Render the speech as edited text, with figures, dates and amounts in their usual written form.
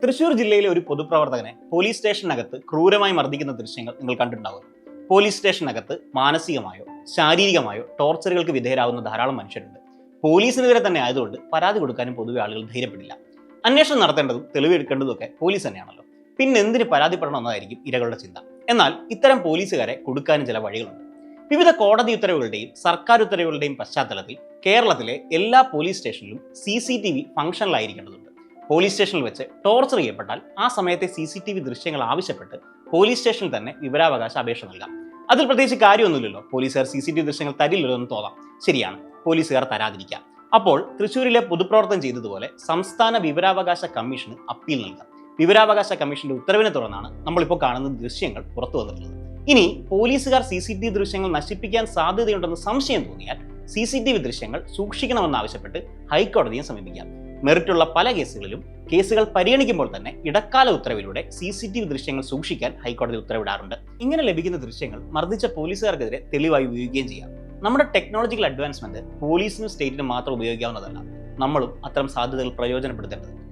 തൃശൂർ ജില്ലയിലെ ഒരു പൊതുപ്രവർത്തകനെ പോലീസ് സ്റ്റേഷനകത്ത് ക്രൂരമായി മർദ്ദിക്കുന്ന ദൃശ്യങ്ങൾ നിങ്ങൾ കണ്ടിട്ടുണ്ടാവും. പോലീസ് സ്റ്റേഷനകത്ത് മാനസികമായോ ശാരീരികമായോ ടോർച്ചറുകൾക്ക് വിധേയരാകുന്ന ധാരാളം മനുഷ്യരുണ്ട്. പോലീസിനെതിരെ തന്നെ ആയതുകൊണ്ട് പരാതി കൊടുക്കാനും പൊതുവെ ആളുകൾ ധൈര്യപ്പെടില്ല. അന്വേഷണം നടത്തേണ്ടതും തെളിവെടുക്കേണ്ടതും ഒക്കെ പോലീസ് തന്നെയാണല്ലോ. പിന്നെ എന്തിന് പരാതിപ്പെടണമെന്നതായിരിക്കും ഇരകളുടെ ചിന്ത. എന്നാൽ ഇത്തരം പോലീസുകാരെ കൊടുക്കാനും ചില വഴികളുണ്ട്. വിവിധ കോടതി ഉത്തരവുകളുടെയും സർക്കാർ ഉത്തരവുകളുടെയും പശ്ചാത്തലത്തിൽ കേരളത്തിലെ എല്ലാ പോലീസ് സ്റ്റേഷനിലും CCTV ഫംഗ്ഷനിലായിരിക്കേണ്ടതുണ്ട്. പോലീസ് സ്റ്റേഷനിൽ വെച്ച് ടോർച്ചർ ചെയ്യപ്പെട്ടാൽ ആ സമയത്തെ CCTV ദൃശ്യങ്ങൾ ആവശ്യപ്പെട്ട് പോലീസ് സ്റ്റേഷനിൽ തന്നെ വിവരാവകാശ അപേക്ഷ നൽകാം. അതിൽ പ്രത്യേകിച്ച് കാര്യമൊന്നുമില്ലല്ലോ. പോലീസുകാർ CCTV ദൃശ്യങ്ങൾ തരില്ലല്ലോ എന്ന് തോന്നാം. ശരിയാണ്, പോലീസുകാർ തരാതിരിക്കാം. അപ്പോൾ തൃശ്ശൂരിലെ പൊതുപ്രവർത്തനം ചെയ്തതുപോലെ സംസ്ഥാന വിവരാവകാശ കമ്മീഷന് അപ്പീൽ നൽകാം. വിവരാവകാശ കമ്മീഷന്റെ ഉത്തരവിനെ തുടർന്നാണ് നമ്മളിപ്പോൾ കാണുന്ന ദൃശ്യങ്ങൾ പുറത്തു വന്നിട്ടുള്ളത്. ഇനി പോലീസുകാർ CCTV ദൃശ്യങ്ങൾ നശിപ്പിക്കാൻ സാധ്യതയുണ്ടെന്ന് സംശയം തോന്നിയാൽ CCTV ദൃശ്യങ്ങൾ സൂക്ഷിക്കണമെന്നാവശ്യപ്പെട്ട് ഹൈക്കോടതിയെ സമീപിക്കാം. മെറിറ്റുള്ള പല കേസുകൾ പരിഗണിക്കുമ്പോൾ തന്നെ ഇടക്കാല ഉത്തരവിലൂടെ CCTV ദൃശ്യങ്ങൾ സൂക്ഷിക്കാൻ ഹൈക്കോടതി ഉത്തരവിടാറുണ്ട്. ഇങ്ങനെ ലഭിക്കുന്ന ദൃശ്യങ്ങൾ മർദ്ദിച്ച പോലീസുകാർക്കെതിരെ തെളിവായി ഉപയോഗിക്കുകയും ചെയ്യാം. നമ്മുടെ ടെക്നോളജിക്കൽ അഡ്വാൻസ്മെന്റ് പോലീസിനും സ്റ്റേറ്റിനും മാത്രം ഉപയോഗിക്കാവുന്നതല്ല. നമ്മളും അത്തരം സാധ്യതകൾ പ്രയോജനപ്പെടുത്തേണ്ടതുണ്ട്.